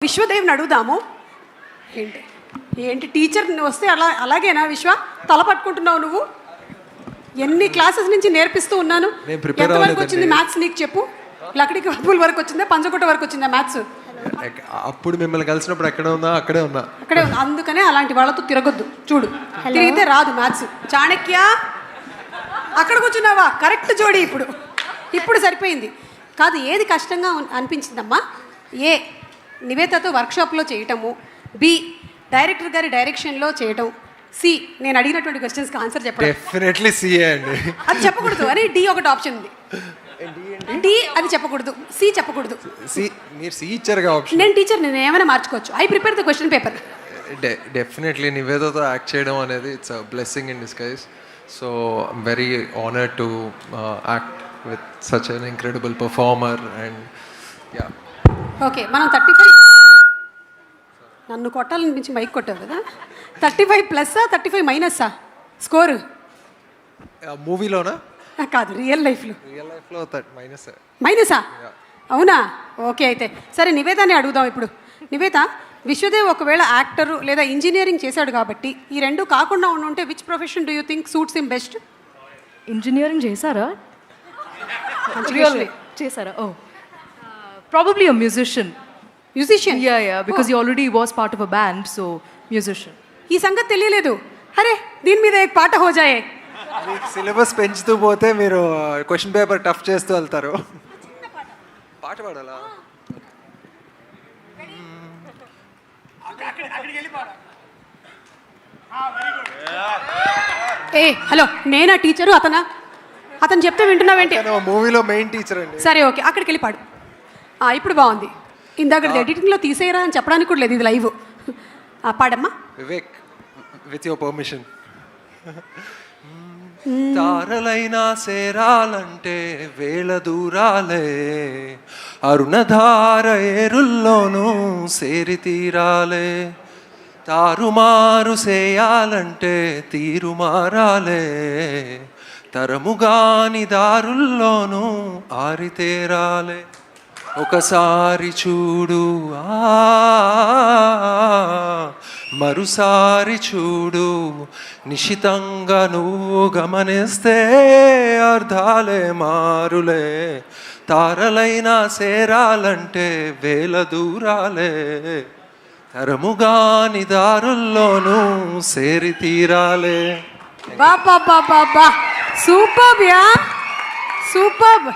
విశ్వదేవ్ని అడుగుదాము. ఏంటి ఏంటి టీచర్ వస్తే అలాగేనా విశ్వ? తల పట్టుకుంటున్నావు నువ్వు? ఎన్ని క్లాసెస్ నుంచి నేర్పిస్తూ ఉన్నాను. ఎంతవరకు వచ్చింది మ్యాథ్స్ నీకు చెప్పు? లక్కడికి కప్పుల వరకు వచ్చిందా, పంచకొట్ట వరకు వచ్చిందా మ్యాథ్స్? అప్పుడు మిమ్మల్ని కలిసినప్పుడు అక్కడే ఉన్నా. అక్కడే ఉన్నా. అందుకనే అలాంటి వాళ్ళతో తిరగొద్దు. చూడు, తిరిగితే రాదు మ్యాథ్స్. చాణక్య అక్కడ కూర్చున్నావా? కరెక్ట్ జోడి. ఇప్పుడు సరిపోయింది. కాదు, ఏది కష్టంగా అనిపించిందమ్మా? ఏ నివేతతో వర్క్షాప్లో చేయటము, బి డైరెక్టర్ గారి డైరెక్షన్లో చేయటం, సి నేను అడిగినటువంటి క్వశ్చన్స్కి ఆన్సర్ చెప్పడం. డెఫినెట్లీ సి అండి. అది చెప్పకూడదు అని డి ఒకటి ఆప్షన్ ఉంది. డి అది చెప్పకూడదు, సి చెప్పకూడదు. సి మీరు సి ఇచ్చారుగా ఆప్షన్. నేను టీచర్, నేను ఏమైనా మార్చుకోవచ్చు. I prepare the question paper. Definitely నివేదతో యాక్ట్ చేయడం అనేది it's a blessing in disguise. So I'm very honoured to act with such an incredible performer and yeah. Okay, మనం 35 నన్ను కొట్టాలనిపించి మైక్ కొట్టావు కదా. 35 ప్లస్సా 35 మైనస్సా స్కోరు? మూవీలోనా? కాదు, రియల్ లైఫ్లో. మైనసా? అవునా? ఓకే, అయితే సరే నివేదాన్ని అడుగుదాం ఇప్పుడు. నివేద, విశ్వదేవ్ ఒకవేళ యాక్టరు లేదా ఇంజనీరింగ్ చేశాడు కాబట్టి ఈ రెండు కాకుండా ఉంటే which profession do you think suits him best? Engineering చేశారా? చేశారా? Oh, probably a musician. Musician? Yeah, because he already was part of a band, so musician. ఈ సంగతి తెలియలేదు. అరే, దీని మీద एक పాట हो जाए. సిలబస్ పెంచుతూ పోతే మీరు క్వశ్చన్ పేపర్ టఫ్ చేస్తూ వెళ్తారు. పాట పాడాలా? ఏ హలో, నేనా టీచరు? అతను చెప్తే వింటున్నావేంటి? మూవీలో మెయిన్ టీచర్ అండి. సరే, ఓకే, అక్కడికి వెళ్ళి పాడు. ఇప్పుడు బాగుంది. ఇందాక ఎడిటింగ్లో తీసేయరా అని చెప్పడానికి కూడా లేదు, ఇది లైవ్. పాడమ్మా. Vivek, with your permission. తారలైనా సేరాలంటే వేల దూరాలే, అరుణధార ఏరుల్లోనూ సేరి తీరాలే, తారుమారు చేయాలంటే తీరు మారాలే, తరముగాని దారుల్లోనూ ఆరితేరాలే, ఒకసారి చూడు మరుసారి చూడు, నిశితంగా నువ్వు గమనిస్తే అర్థాలే మారులే, తారలైనా సేరాలంటే వేల దూరాలే, తరముగాని దారుల్లోనూ సేరి తీరాలే. బాబా సూపర్ యా, సూపర్.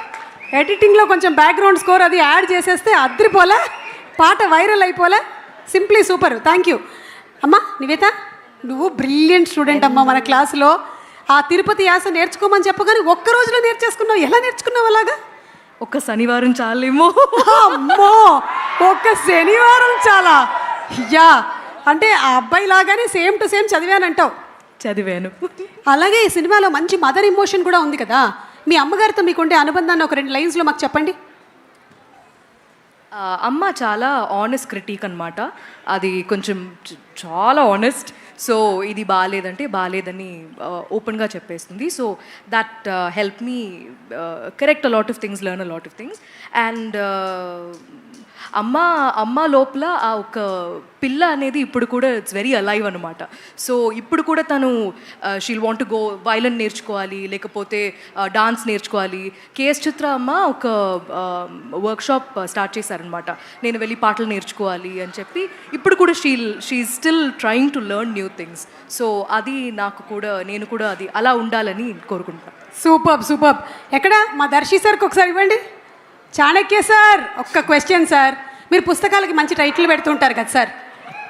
ఎడిటింగ్లో కొంచెం బ్యాక్గ్రౌండ్ స్కోర్ అది యాడ్ చేసేస్తే అద్రిపోలే, పాట వైరల్ అయిపోలే. Simply super. థ్యాంక్ యూ అమ్మా. నివేత, నువ్వు బ్రిలియంట్ స్టూడెంట్ అమ్మా. మన క్లాస్లో ఆ తిరుపతి యాస నేర్చుకోమని చెప్పగానే ఒక్క రోజులో నేర్చేసుకున్నావు. ఎలా నేర్చుకున్నావు అలాగా? ఒక్క శనివారం చాలేమో. అమ్మో, ఒక్క శనివారం చాలా? యా, అంటే ఆ అబ్బాయి లాగానే సేమ్ టు సేమ్ చదివానంటావు. చదివాను. అలాగే ఈ సినిమాలో మంచి మదర్ ఇమోషన్ కూడా ఉంది కదా. మీ అమ్మగారితో మీకుండే అనుబంధాన్ని ఒక 2 లైన్స్లో మాకు చెప్పండి. అమ్మ చాలా ఆనెస్ట్ క్రిటిక్ అనమాట. అది కొంచెం చాలా ఆనెస్ట్. సో ఇది బాగాలేదంటే బాగాలేదని ఓపెన్గా చెప్పేస్తుంది. So that help me correct a lot of things, learn a lot of things. And అమ్మ లోపల ఆ ఒక పిల్ల అనేది ఇప్పుడు కూడా ఇట్స్ వెరీ అలైవ్ అనమాట. సో ఇప్పుడు కూడా తను షీల్ వాంట్ టు గో వైలన్ నేర్చుకోవాలి, లేకపోతే డాన్స్ నేర్చుకోవాలి. కేఎస్ చిత్ర అమ్మ ఒక వర్క్షాప్ స్టార్ట్ చేశారనమాట. నేను వెళ్ళి పాటలు నేర్చుకోవాలి అని చెప్పి. ఇప్పుడు కూడా she still trying to learn new things. So అది నేను కూడా అది అలా ఉండాలని కోరుకుంటాను. సూపర్. ఎక్కడ మా దర్శి సార్కి ఒకసారి ఇవ్వండి. చాణక్య సార్, ఒక్క క్వశ్చన్ సార్. మీరు పుస్తకాలకి మంచి టైటిల్ పెడుతుంటారు కదా సార్,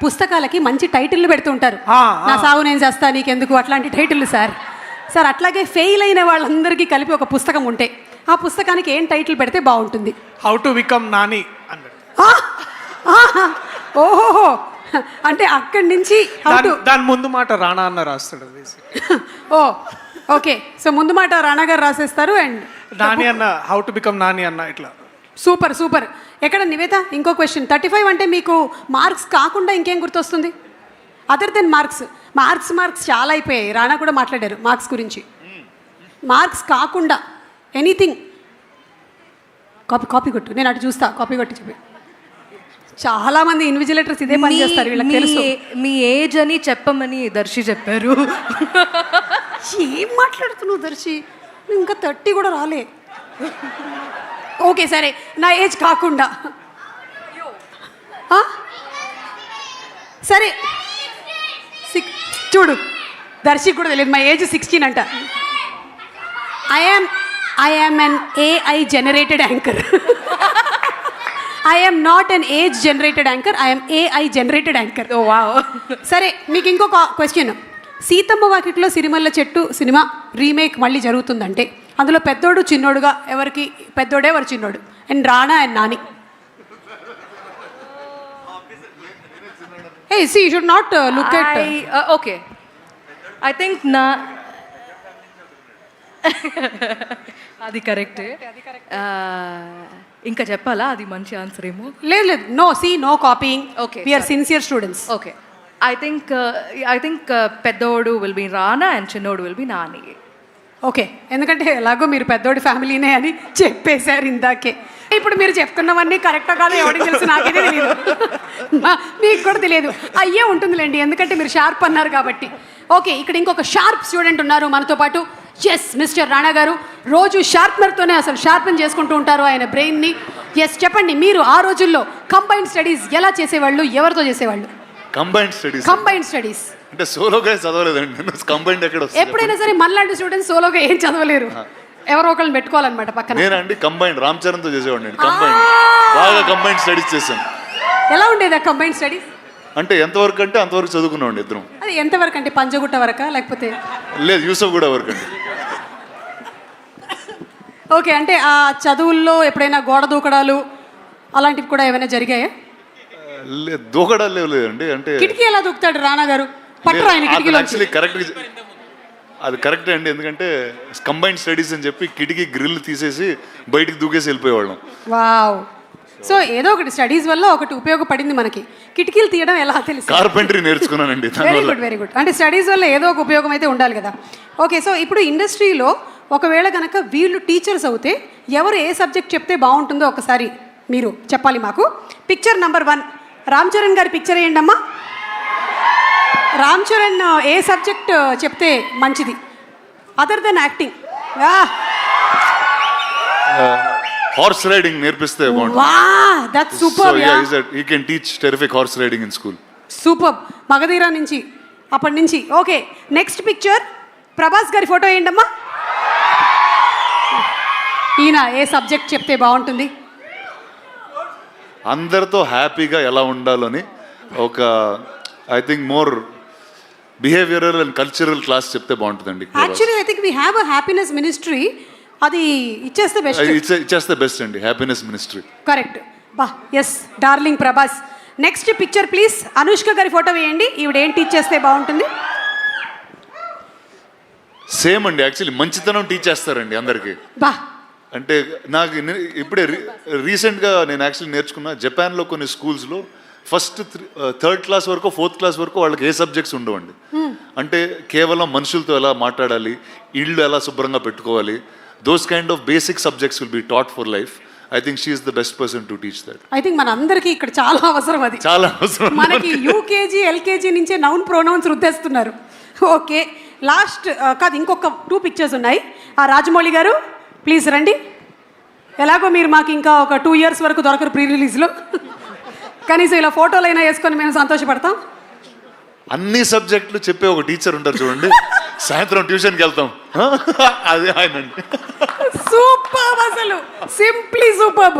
పుస్తకాలకి మంచి టైటిల్ పెడుతుంటారు. నా సాగు నేను చేస్తా నీకెందుకు, అట్లాంటి టైటిల్ సార్. అట్లాగే ఫెయిల్ అయిన వాళ్ళందరికీ కలిపి ఒక పుస్తకం ఉంటే ఆ పుస్తకానికి ఏం టైటిల్ పెడితే బాగుంటుంది? How to become Nani. ఓహోహో, అంటే అక్కడి నుంచి దాని ముందు మాట రాణా అన్న రాస్తాడు. ఓ ఓకే, సో ముందు మాట రాణా గారు రాసేస్తారు అండ్ నాని అన్న హౌ టు బికమ్ నాని అన్న ఇట్లా. సూపర్. ఎక్కడ నివేత, ఇంకో క్వశ్చన్. 35 అంటే మీకు మార్క్స్ కాకుండా ఇంకేం గుర్తొస్తుంది అదర్ దెన్ మార్క్స్? మార్క్స్ చాలా అయిపోయాయి. రాణా కూడా మాట్లాడారు మార్క్స్ గురించి. మార్క్స్ కాకుండా ఎనీథింగ్. కాపీ కొట్టు, నేను అటు చూస్తా. కాపీ కొట్టి చెప్పి చాలా మంది ఇన్విజిలేటర్స్ ఇదే పని చేస్తారు, వీళ్ళకి తెలుసు. మీ ఏజ్ అని చెప్పమని దర్శి చెప్పారు. ఏం మాట్లాడుతున్నావు దర్శి, నువ్వు ఇంకా 30 కూడా రాలే. ఓకే సరే, నా ఏజ్ కాకుండా ఆ? సరే చూడు, దర్శికి కూడా తెలియదు మా ఏజ్ 16 అంట. I am an AI generated anchor. I am not an age generated anchor, I am AI generated anchor. ఓ వావ్. సరే మీకు ఇంకొక క్వశ్చన్. సీతమ్మ వాకిట్లో సిరిమల్ల చెట్టు సినిమా రీమేక్ మళ్ళీ జరుగుతుందంటే అందులో పెద్దోడు చిన్నోడుగా ఎవరికి పెద్దోడే ఎవరు చిన్నోడు? And Rana and Nani. A see you should not look at. Okay I think నా అది కరెక్టే. ఇంకా చెప్పాలా? అది మంచి ఆన్సర్ ఏమో. లేదు లేదు, no see no copying. Okay, we are sincere students. Okay I think పెద్దోడు విల్ బి రానా అండ్ చిన్నోడు విల్ బి నాని. ఓకే, ఎందుకంటే ఎలాగో మీరు పెద్దోడి ఫ్యామిలీనే అని చెప్పేశారు ఇందాకే. ఇప్పుడు మీరు చెప్తున్నవన్నీ కరెక్టో కాదో ఎవరికి తెలుసు, నాకైతే తెలియదు, మీకు కూడా తెలియదు. అయ్యే ఉంటుందిలేండి, ఎందుకంటే మీరు షార్ప్ అన్నారు కాబట్టి. ఓకే, ఇక్కడ ఇంకొక షార్ప్ స్టూడెంట్ ఉన్నారు మనతో పాటు. ఎస్ మిస్టర్ రాణా గారు రోజు షార్ప్నర్తోనే అసలు షార్పన్ చేసుకుంటూ ఉంటారు ఆయన బ్రెయిన్ని. ఎస్ చెప్పండి, మీరు ఆ రోజుల్లో కంబైన్డ్ స్టడీస్ ఎలా చేసేవాళ్ళు, ఎవరితో చేసేవాళ్ళు? కంబైన్డ్ స్టడీస్ కంబైన్డ్ స్టడీస్ అంటే సోలోగా చదవలేదండి నేను. కంబైన్డ్ ఎక్కడ వస్తుంది? ఎప్పుడైనా సరే మనలాంటి స్టూడెంట్స్ సోలోగా ఏం చదవలేరు, ఎవరో ఒకళ్ళని పెట్టుకోవాలన్నమాట పక్కన. నేనండి కంబైన్డ్ రామ్ చరణ్తో చేసేవాడిని నేను. కంబైన్డ్ బాగా కంబైన్డ్ స్టడీస్ చేశాను. ఎలా ఉండేది ఆ కంబైన్డ్ స్టడీస్? అంటే ఎంతవరకు అంటే అంతవరకు చదువుకున్నామండి ఇద్దరం. అది ఎంతవరకు అంటే పంజగుట్ట వరకా లేకపోతే? లేదు, యూసఫ్ కూడా వరకు అండి. ఓకే, అంటే ఆ చదువుల్లో ఎప్పుడైనా గోడ దూకడాలు అలాంటివి కూడా ఏమైనా జరిగాయా? లేదు, దూకడాలు లేదండి. అంటే కిటికీ ఎలా దూకుతాడు రాణా గారు? పట్టరు ఆయన కిటికీలో. యాక్చువల్లీ కరెక్ట్, అది కరెక్టే అండి. ఎందుకంటే కంబైన్డ్ స్టడీస్ అని చెప్పి కిటికీ గ్రిల్ తీసేసి బయటికి దూకేసి వెళ్ళిపోయేవాళ్ళం. వావ్. సో ఏదో ఒకటి స్టడీస్ వల్ల ఒకటి ఉపయోగపడింది మనకి. కిటికీలు తీయడం ఎలా తెలుసు? కార్పెంటరీ నేర్చుకున్నానండి వెరీ దానివల్ల. Good very good. అంటే స్టడీస్ వల్ల ఏదో ఒక ఉపయోగం అయితే ఉండాలి కదా. ఓకే, సో ఇప్పుడు ఇండస్ట్రీలో ఒకవేళ కనుక వీళ్ళు టీచర్స్ అవుతే ఎవరు ఏ సబ్జెక్ట్ చెప్తే బాగుంటుందో ఒకసారి మీరు చెప్పాలి మాకు. పిక్చర్ నెంబర్ 1 రామ్ చరణ్ గారి పిక్చర్ వేయండి అమ్మా. రామ్ చరణ్ ఏ సబ్జెక్ట్ చెప్తే మంచిది other than acting? Horse riding నేర్పిస్తే బాగుంటుంది. Wow that's super. He can teach terrific horse riding in school. Super. Magadheera నుంచి అప్పటి నుంచి. ఓకే, నెక్స్ట్ పిక్చర్ ప్రభాస్ గారి ఫోటో వేయండి అమ్మా. ఈయన ఏ సబ్జెక్ట్ చెప్తే బాగుంటుంది? అందరితో హ్యాపీగా ఎలా ఉండాలని ఒక I think more behavioural and cultural class చెప్తే బాగుంటుందండి. Actually I think we have a happiness ministry, అది ఇచ్చేస్తే బెస్ట్. ఇచ్చేస్తే బెస్ట్ అండి, హ్యాపీనెస్ మినిస్ట్రీ. కరెక్ట్. బా yes darling Prabhas. Next picture please. Anushka గారి ఫోటో వేయండి. ఈవిడ ఏం టీచ్ చేస్తే బాగుంటుంది? సేమ్ అండి, యాక్చువల్లీ మంచితనం టీచ్ చేస్తారండి అందరికీ. బా అంటే నాకు ఇప్పుడే రీసెంట్గా నేను యాక్చువల్లీ నేర్చుకున్నా, జపాన్లో కొన్ని స్కూల్స్లో ఫస్ట్ 3rd క్లాస్ వరకు 4th క్లాస్ వరకు వాళ్ళకి ఏ సబ్జెక్ట్స్ ఉండవండి. అంటే కేవలం మనుషులతో ఎలా మాట్లాడాలి, ఇళ్ళు ఎలా శుభ్రంగా పెట్టుకోవాలి, those kind of basic subjects will be taught for life. I think she is the best person to teach that. I think మన అందరికీ ఇక్కడ చాలా అవసరం అది. చాలా అవసరం. మనకి యూకేజీ ఎల్కేజీ నుంచే నౌన్ ప్రొనౌన్స్ రుద్దేస్తున్నారు. ఓకే, లాస్ట్ కాదు ఇంకొక 2 పిక్చర్స్ ఉన్నాయి. ఆ రాజమౌళి గారు ప్లీజ్ రండి. ఎలాగో మీరు మాకు ఇంకా ఒక 2 years వరకు దొరకరు ప్రీ రిలీజ్లో, కనీసం ఇలా ఫోటోలు అయినా వేసుకొని మేము సంతోషపడతాం. అన్ని సబ్జెక్టులు చెప్పే ఒక టీచర్ ఉంటారు చూడండి, సాయంత్రం ట్యూషన్కి వెళ్తాం, అదే ఆయన అండి. సూపర్, అసలు సింప్లీ సూపర్.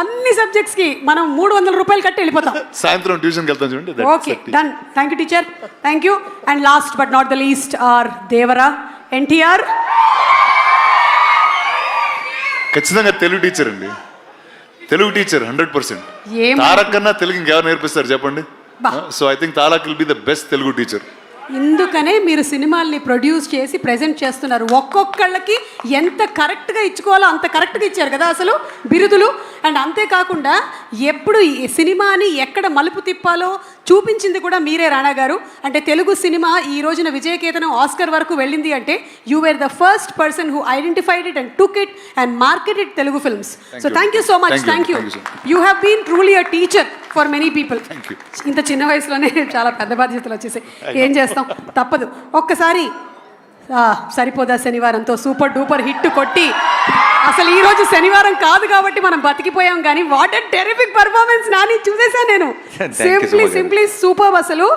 అన్ని సబ్జెక్ట్స్కి మనం 300 రూపాయలు కట్టి వెళ్ళిపోతాం. సాయంత్రం ట్యూషన్కి వెళ్తాం చూడండి. Okay done. Thank you teacher, thank you. And last but not the least are Devara NTR. ఖచ్చితంగా తెలుగు టీచర్ అండి, తెలుగు టీచర్ 100%. తారక్ కన్నా తెలుగు ఇంకెవరు నేర్పిస్తారు చెప్పండి? So I think Tarak will be the best Telugu teacher. ఇందుకనే మీరు సినిమాల్ని ప్రొడ్యూస్ చేసి ప్రజెంట్ చేస్తున్నారు. ఒక్కొక్కళ్ళకి ఎంత కరెక్ట్గా ఇచ్చుకోవాలో అంత కరెక్ట్గా ఇచ్చారు కదా అసలు బిరుదులు. అండ్ అంతేకాకుండా ఎప్పుడు ఈ సినిమాని ఎక్కడ మలుపు తిప్పాలో చూపించింది కూడా మీరే రాణా గారు. అంటే తెలుగు సినిమా ఈ రోజున విజయకేతనం ఆస్కర్ వరకు వెళ్ళింది అంటే you were the first person who identified it and took it and marketed Telugu films. So thank you so much. Thank you. You have been truly a teacher for many people. ఇంత చిన్న వయసులోనే చాలా పెద్ద బాధ్యతలు వచ్చేసాయి. ఏం చేస్తాం, తప్పదు. ఒక్కసారి సరిపోదా శనివారంతో సూపర్ డూపర్ హిట్ కొట్టి, అసలు ఈ రోజు శనివారం కాదు కాబట్టి మనం బతికిపోయాం, కానీ what a terrific performance Nani చూసేసాను నేను. సింప్లీ సూపర్, అసలు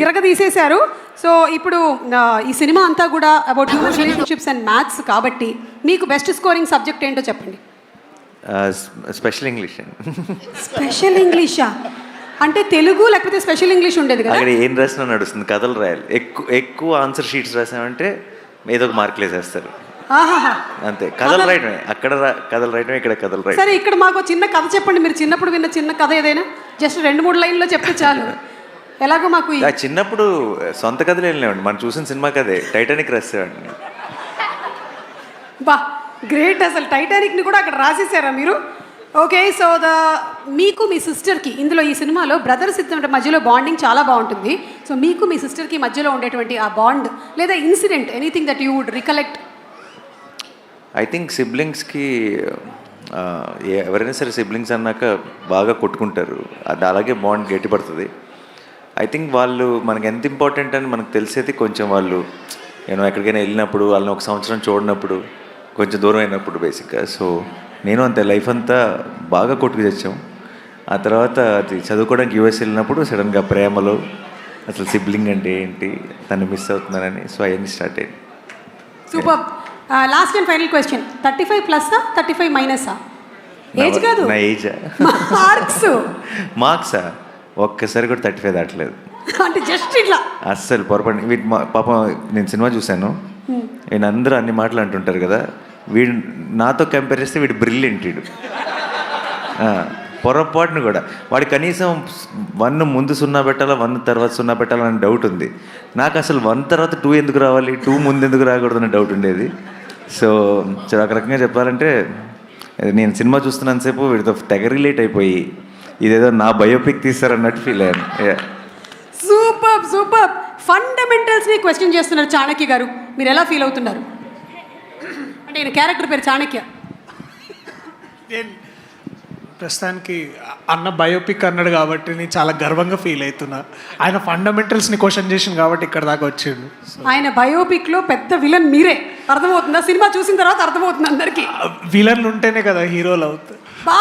ఇరగ తీసేశారు. సో ఇప్పుడు ఈ సినిమా అంతా కూడా about human relationships and maths కాబట్టి మీకు బెస్ట్ స్కోరింగ్ సబ్జెక్ట్ ఏంటో చెప్పండి. Special English. స్పెషల్ ఇంగ్లీషా? అంటే తెలుగు లేకపోతే స్పెషల్ ఇంగ్లీష్ ఉండేది కదా? అక్కడ ఏం రాసినా నడుస్తుంది, కథలు రాయాలి. ఎక్కువ ఆన్సర్ షీట్స్ రాసామంటే ఏదో ఒక మార్కులు వేసేస్తారు. అంతే, కథలు రాయటమే. అక్కడ కథలు రాయటమే, ఇక్కడ కథలు రాయటం. సరే, ఇక్కడ మాకు చిన్న కథ చెప్పండి. మీరు చిన్నప్పుడు విన్న చిన్న కథ ఏదైనా జస్ట్ 2-3 లైన్లో చెప్తే చాలు. ఎలాగో మాకు చిన్నప్పుడు సొంత కథలు వెళ్ళినామండి. మనం చూసిన సినిమా కథే టైటానిక్ రాసేవాడిని. బా గ్రేట్, అసలు టైటానిక్ని కూడా అక్కడ రాసేసారా మీరు? ఓకే, సో మీకు మీ సిస్టర్కి ఇందులో ఈ సినిమాలో బ్రదర్స్ ఇద్దరి మధ్యలో బాండింగ్ చాలా బాగుంటుంది. సో మీకు మీ సిస్టర్కి మధ్యలో ఉండేటువంటి ఆ బాండ్ లేదా incident, anything that you would recollect? I think సిబ్లింగ్స్కి ఎవరైనా సరే సిబ్లింగ్స్ అన్నాక బాగా కొట్టుకుంటారు. అది అలాగే బాండ్ గట్టిపడుతుంది. ఐ థింక్ వాళ్ళు మనకి ఎంత ఇంపార్టెంట్ అని మనకు తెలిసేది కొంచెం వాళ్ళు ఎక్కడికైనా వెళ్ళినప్పుడు, వాళ్ళని ఒక సంవత్సరం చూడనప్పుడు, కొంచెం దూరం అయినప్పుడు బేసిక్గా. సో నేను అంతే లైఫ్ అంతా బాగా కొట్టుకు తెచ్చాం. ఆ తర్వాత అది చదువుకోవడానికి యూఎస్ వెళ్ళినప్పుడు సడన్గా ప్రేమలో అసలు సిబ్లింగ్ అంటే ఏంటి, తను మిస్ అవుతున్నానని, సో అవన్నీ స్టార్ట్ అయ్యింది. Super. Last and final question, 35+ఆ 35-ఆ? ఏజ్ కాదు, నా ఏజా? మార్క్సా? ఒక్కసారి కూడా 35 దాటలేదు. అంటే జస్ట్ ఇట్లా అస్సలు పొరపాటు. వీటి పాపం నేను సినిమా చూశాను, నేను అందరూ అన్ని మాటలు అంటుంటారు కదా, వీడు నాతో కంపేర్ చేస్తే వీడు బ్రిలియంట్. వీడు పొరపాటును కూడా వాడు కనీసం 1 ముందు 0 పెట్టాలా, 1 తర్వాత 0 పెట్టాలా అని డౌట్ ఉంది. నాకు అసలు 1 తర్వాత 2 ఎందుకు రావాలి, 2 ముందు ఎందుకు రాకూడదు అనే డౌట్ ఉండేది. సో ఒక రకంగా చెప్పాలంటే నేను సినిమా చూస్తున్నంతసేపు వీడితో తెగ రిలేట్ అయిపోయి ఇదేదో నా బయోపిక్ తీస్తారన్నట్టు ఫీల్ అయ్యాను. Super super. ఫండమెంటల్స్ని క్వశ్చన్ చేస్తున్నారు చాణక్య గారు, మీరు ఎలా ఫీల్ అవుతున్నారు? అంటే ఈయన క్యారెక్టర్ పేరు చాణక్య. నేను ప్రస్తుతానికి అన్న బయోపిక్ అన్నాడు కాబట్టి నేను చాలా గర్వంగా ఫీల్ అవుతున్నా. ఆయన ఫండమెంటల్స్ని క్వశ్చన్ చేసింది కాబట్టి ఇక్కడ దాకా వచ్చిండు. ఆయన బయోపిక్లో పెద్ద విలన్ మీరే, అర్థమవుతుందా? సినిమా చూసిన తర్వాత అర్థమవుతుంది అందరికీ. విలన్లు ఉంటేనే కదా హీరోలు అవుతాయి. బా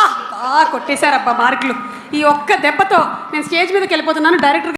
కొట్టేశారబ్బా మార్కులు. ఈ ఒక్క దెబ్బతో నేను స్టేజ్ మీదకి వెళ్ళిపోతున్నాను. డైరెక్టర్